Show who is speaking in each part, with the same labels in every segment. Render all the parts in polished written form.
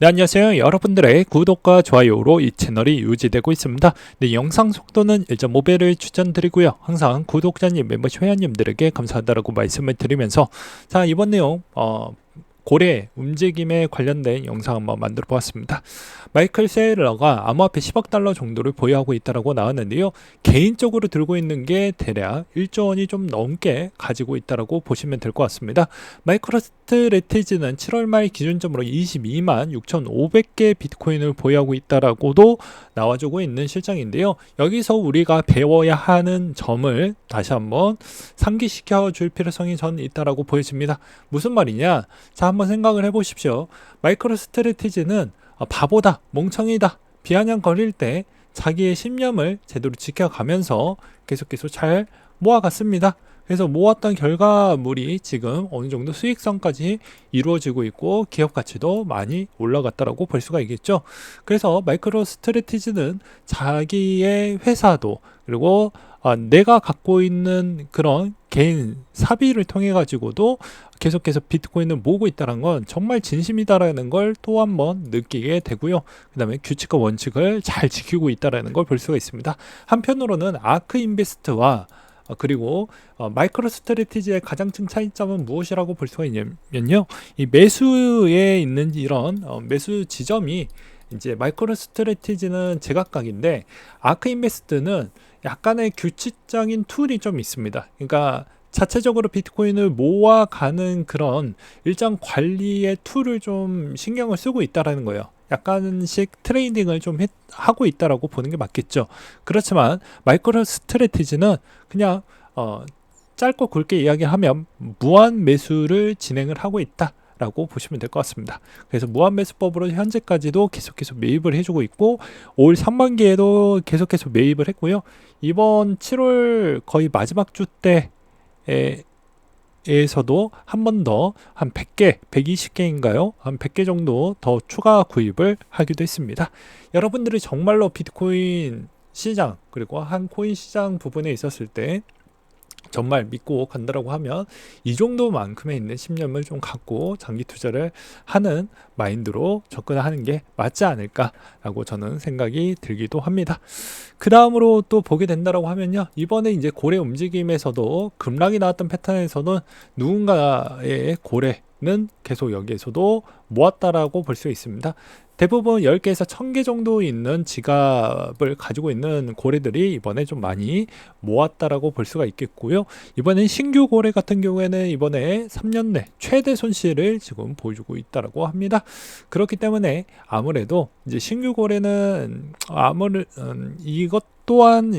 Speaker 1: 네, 안녕하세요. 여러분들의 구독과 좋아요로 이 채널이 유지되고 있습니다. 네, 영상 속도는 1.5배를 추천드리고요. 항상 구독자님, 멤버십 회원님들에게 감사하다라고 말씀을 드리면서 자, 이번 내용 고래 움직임에 관련된 영상 한번 만들어 보았습니다. 마이클 세일러가 암호화폐 10억 달러 정도를 보유하고 있다고 나왔는데요. 개인적으로 들고 있는 게 대략 1조 원이 좀 넘게 가지고 있다고 보시면 될 것 같습니다. 마이크로스트래티지는 7월 말 기준점으로 22만 6,500개 비트코인을 보유하고 있다고도 나와주고 있는 실정인데요. 여기서 우리가 배워야 하는 점을 다시 한번 상기시켜 줄 필요성이 저는 있다고 보여집니다. 무슨 말이냐? 자, 한번 생각을 해보십시오. 마이크로스트래티지는 바보다, 멍청이다, 비아냥거릴 때 자기의 신념을 제대로 지켜가면서 계속 잘 모아갔습니다. 그래서 모았던 결과물이 지금 어느 정도 수익성까지 이루어지고 있고 기업 가치도 많이 올라갔다라고 볼 수가 있겠죠. 그래서 마이크로스트래티지는 자기의 회사도 그리고 내가 갖고 있는 그런 개인 사비를 통해 가지고도 계속해서 비트코인을 모으고 있다는 건 정말 진심이다라는 걸 또 한번 느끼게 되고요. 그 다음에 규칙과 원칙을 잘 지키고 있다라는 걸 볼 수가 있습니다. 한편으로는 아크 인베스트와 그리고 마이크로스트래티지의 가장 큰 차이점은 무엇이라고 볼 수가 있냐면요. 이 매수에 있는 이런 매수 지점이 이제 마이크로스트래티지는 제각각인데 아크 인베스트는 약간의 규칙적인 툴이 좀 있습니다. 그러니까 자체적으로 비트코인을 모아가는 그런 일정 관리의 툴을 좀 신경을 쓰고 있다라는 거예요. 약간씩 트레이딩을 좀 하고 있다라고 보는 게 맞겠죠. 그렇지만 마이크로스트래티지는 그냥 짧고 굵게 이야기하면 무한 매수를 진행을 하고 있다. 라고 보시면 될 것 같습니다. 그래서 무한매수법으로 현재까지도 계속해서 매입을 해주고 있고 올 상반기에도 계속해서 매입을 했고요. 이번 7월 거의 마지막 주 때에서도 한 번 더 한 100개, 120개인가요? 한 100개 정도 더 추가 구입을 하기도 했습니다. 여러분들이 정말로 비트코인 시장 그리고 한 코인 시장 부분에 있었을 때 정말 믿고 간다라고 하면 이 정도만큼의 있는 신념을 좀 갖고 장기 투자를 하는 마인드로 접근하는 게 맞지 않을까라고 저는 생각이 들기도 합니다. 그 다음으로 또 보게 된다라고 하면요. 이번에 이제 고래 움직임에서도 급락이 나왔던 패턴에서는 누군가의 고래는 계속 여기에서도 모았다라고 볼 수 있습니다. 대부분 10개에서 1000개 정도 있는 지갑을 가지고 있는 고래들이 이번에 좀 많이 모았다라고 볼 수가 있겠고요. 이번엔 신규 고래 같은 경우에는 이번에 3년 내 최대 손실을 지금 보여주고 있다라고 합니다. 그렇기 때문에 아무래도 이제 신규 고래는 이것 또한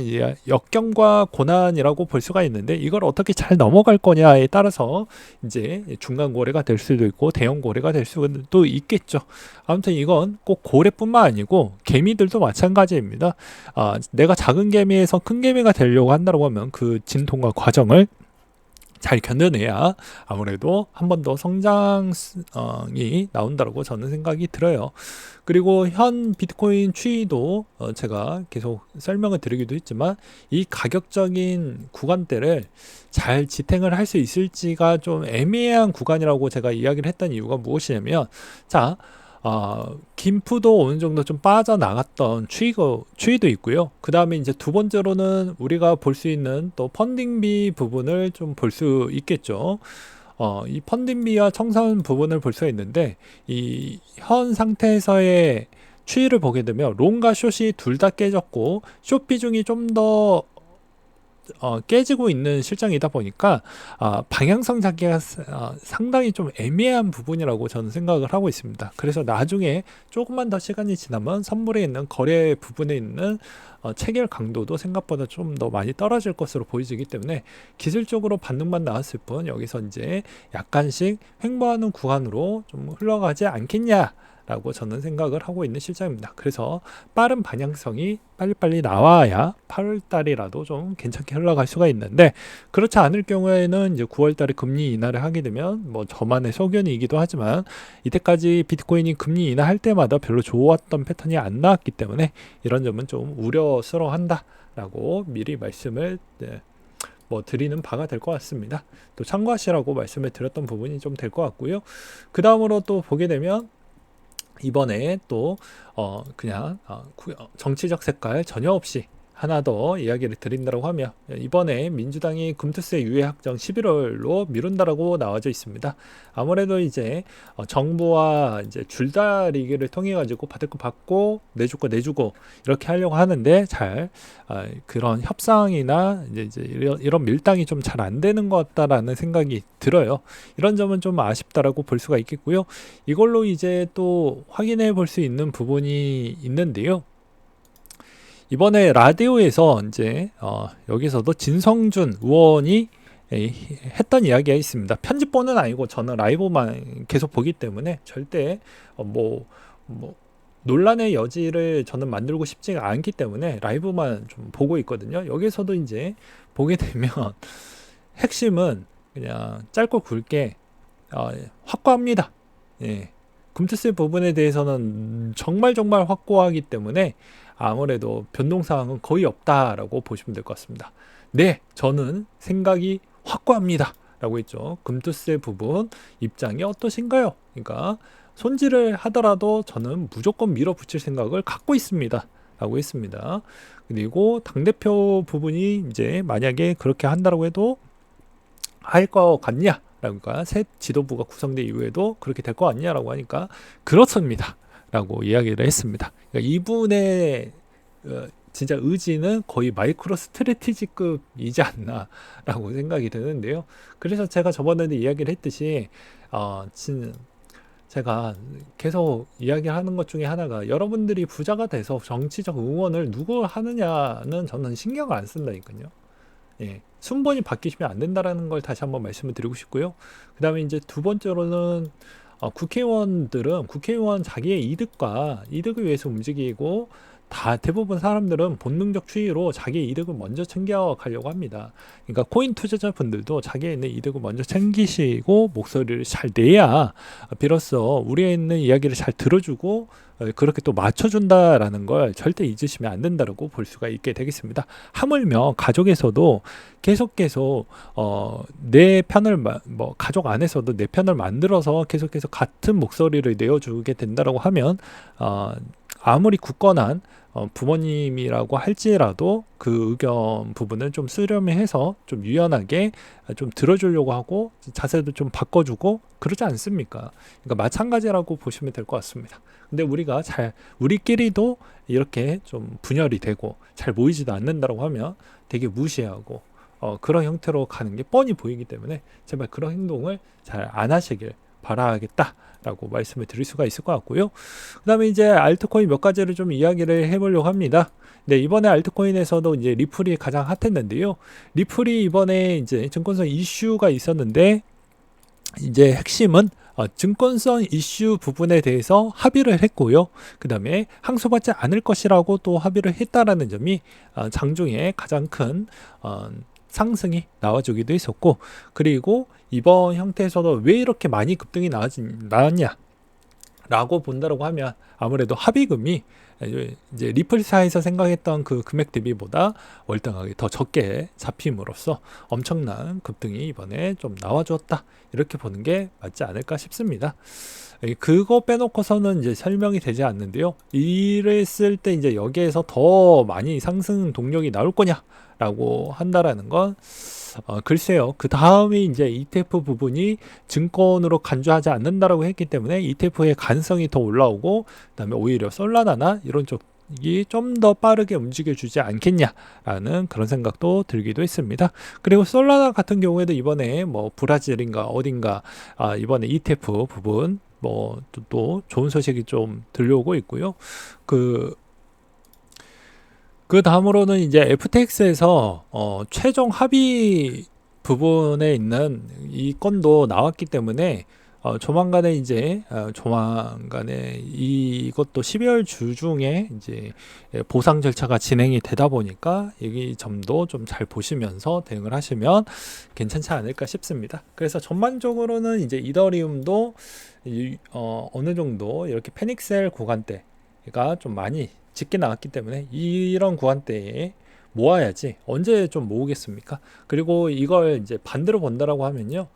Speaker 1: 역경과 고난이라고 볼 수가 있는데 이걸 어떻게 잘 넘어갈 거냐에 따라서 이제 중간 고래가 될 수도 있고 대형 고래가 될 수도 있겠죠. 아무튼 이건 꼭 고래뿐만 아니고 개미들도 마찬가지입니다. 내가 작은 개미에서 큰 개미가 되려고 한다고 하면 그 진통과 과정을 잘 견뎌내야 아무래도 한 번 더 성장이 나온다고 저는 생각이 들어요. 그리고 현 비트코인 추이도 제가 계속 설명을 드리기도 했지만 이 가격적인 구간대를 잘 지탱을 할 수 있을지가 좀 애매한 구간이라고 제가 이야기를 했던 이유가 무엇이냐면 자 김프도 어느 정도 좀 빠져나갔던 추이도 있고요. 그 다음에 이제 두 번째로는 우리가 볼 수 있는 또 펀딩비 부분을 좀 볼 수 있겠죠. 이 펀딩비와 청산 부분을 볼 수가 있는데 이 현 상태에서의 추이를 보게 되면 롱과 숏이 둘 다 깨졌고 숏 비중이 좀더 깨지고 있는 실정이다 보니까 방향성 잡기가 상당히 좀 애매한 부분이라고 저는 생각을 하고 있습니다. 그래서 나중에 조금만 더 시간이 지나면 선물에 있는 거래 부분에 있는 체결 강도도 생각보다 좀 더 많이 떨어질 것으로 보이기 때문에 기술적으로 반등만 나왔을 뿐 여기서 이제 약간씩 횡보하는 구간으로 좀 흘러가지 않겠냐 라고 저는 생각을 하고 있는 실정입니다. 그래서 빠른 방향성이 빨리빨리 나와야 8월달이라도 좀 괜찮게 흘러갈 수가 있는데 그렇지 않을 경우에는 이제 9월달에 금리 인하를 하게 되면 뭐 저만의 소견이기도 하지만 이때까지 비트코인이 금리 인하할 때마다 별로 좋았던 패턴이 안 나왔기 때문에 이런 점은 좀 우려스러워한다 라고 미리 말씀을 드리는 바가 될 것 같습니다. 또 참고하시라고 말씀을 드렸던 부분이 좀 될 것 같고요. 그 다음으로 또 보게 되면 이번에 또 그냥 정치적 색깔 전혀 없이 하나 더 이야기를 드린다고 하면, 이번에 민주당이 금투세 유예 확정 11월로 미룬다라고 나와져 있습니다. 아무래도 이제 정부와 이제 줄다리기를 통해 가지고 받을 거 받고 내줄 거 내주고 이렇게 하려고 하는데, 잘 그런 협상이나 이제 이런 밀당이 좀 잘 안 되는 것 같다라는 생각이 들어요. 이런 점은 좀 아쉽다라고 볼 수가 있겠고요. 이걸로 이제 또 확인해 볼 수 있는 부분이 있는데요. 이번에 라디오에서 이제 여기서도 진성준 의원이 했던 이야기가 있습니다. 편집본은 아니고 저는 라이브만 계속 보기 때문에 절대 뭐 논란의 여지를 저는 만들고 싶지가 않기 때문에 라이브만 좀 보고 있거든요. 여기서도 이제 보게 되면 핵심은 그냥 짧고 굵게 확고합니다. 예. 금투세 부분에 대해서는 정말 확고하기 때문에 아무래도 변동사항은 거의 없다라고 보시면 될 것 같습니다. 네, 저는 생각이 확고합니다 라고 했죠. 금투세 부분 입장이 어떠신가요? 그러니까 손질을 하더라도 저는 무조건 밀어붙일 생각을 갖고 있습니다 라고 했습니다. 그리고 당대표 부분이 이제 만약에 그렇게 한다고 해도 할 것 같냐? 그러니까 새 지도부가 구성된 이후에도 그렇게 될 것 같냐라고 하니까 그렇습니다 라고 이야기를 했습니다. 그러니까 이분의 진짜 의지는 거의 마이크로 스트래티지급이지 않나 라고 생각이 드는데요. 그래서 제가 저번에도 이야기를 했듯이 제가 계속 이야기하는 것 중에 하나가, 여러분들이 부자가 돼서 정치적 응원을 누구 하느냐는 저는 신경을 안 쓴다니까요. 예, 순번이 바뀌시면 안 된다라는 걸 다시 한번 말씀을 드리고 싶고요. 그 다음에 이제 두 번째로는 국회의원들은 국회의원 자기의 이득을 위해서 움직이고, 대부분 사람들은 본능적 추이로 자기의 이득을 먼저 챙겨가려고 합니다. 그러니까 코인 투자자분들도 자기의 있는 이득을 먼저 챙기시고 목소리를 잘 내야 비로소 우리의 있는 이야기를 잘 들어주고 그렇게 또 맞춰준다라는 걸 절대 잊으시면 안 된다고 볼 수가 있게 되겠습니다. 하물며 가족에서도 계속 내 편을 가족 안에서도 내 편을 만들어서 계속해서 같은 목소리를 내어주게 된다라고 하면 아무리 굳건한 부모님이라고 할지라도 그 의견 부분을 좀 수렴히 해서 좀 유연하게 좀 들어주려고 하고 자세도 좀 바꿔주고 그러지 않습니까? 그러니까 마찬가지라고 보시면 될 것 같습니다. 근데 우리끼리도 이렇게 좀 분열이 되고 잘 모이지도 않는다고 하면 되게 무시하고 그런 형태로 가는 게 뻔히 보이기 때문에 제발 그런 행동을 잘 안 하시길 바라겠다 라고 말씀을 드릴 수가 있을 것 같고요. 그 다음에 이제 알트코인 몇 가지를 좀 이야기를 해보려고 합니다. 네, 이번에 알트코인에서도 이제 리플이 가장 핫했는데요. 리플이 이번에 이제 증권성 이슈가 있었는데, 이제 핵심은 증권성 이슈 부분에 대해서 합의를 했고요. 그 다음에 항소받지 않을 것이라고 또 합의를 했다라는 점이 장중에 가장 큰 상승이 나와주기도 했었고, 그리고 이번 형태에서도 왜 이렇게 많이 급등이 나왔냐 라고 본다고 하면 아무래도 합의금이 이제 리플사에서 생각했던 그 금액 대비보다 월등하게 더 적게 잡힘으로써 엄청난 급등이 이번에 좀 나와주었다, 이렇게 보는 게 맞지 않을까 싶습니다. 그거 빼놓고서는 이제 설명이 되지 않는데요. 이랬을 때 이제 여기에서 더 많이 상승 동력이 나올 거냐라고 한다라는 건 글쎄요. 그 다음에 이제 ETF 부분이 증권으로 간주하지 않는다라고 했기 때문에 ETF의 가능성이 더 올라오고, 그다음에 오히려 솔라나나 이런 쪽이 좀 더 빠르게 움직여주지 않겠냐라는 그런 생각도 들기도 했습니다. 그리고 솔라나 같은 경우에도 이번에 브라질인가 어딘가 이번에 ETF 부분 또 좋은 소식이 좀 들려오고 있고요. 그 다음으로는 이제 FTX에서 최종 합의 부분에 있는 이 건도 나왔기 때문에 조만간에 이것도 12월 중에 이제 보상 절차가 진행이 되다 보니까 이 점도 좀 잘 보시면서 대응을 하시면 괜찮지 않을까 싶습니다. 그래서 전반적으로는 이제 이더리움도 어느 정도 이렇게 패닉셀 구간대가 좀 많이 짙게 나왔기 때문에 이런 구간대에 모아야지 언제 좀 모으겠습니까? 그리고 이걸 이제 반대로 본다라고 하면요.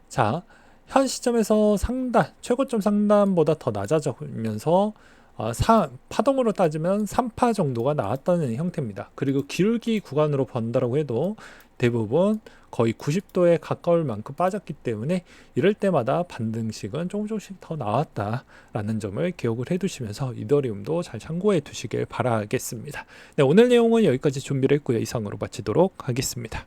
Speaker 1: 자, 현 시점에서 상단, 최고점 상단보다 더 낮아지면서 파동으로 따지면 3파 정도가 나왔다는 형태입니다. 그리고 기울기 구간으로 본다라고 해도 대부분 거의 90도에 가까울 만큼 빠졌기 때문에 이럴 때마다 반등식은 조금씩 더 나왔다라는 점을 기억을 해두시면서 이더리움도 잘 참고해 두시길 바라겠습니다. 네, 오늘 내용은 여기까지 준비를 했고요. 이상으로 마치도록 하겠습니다.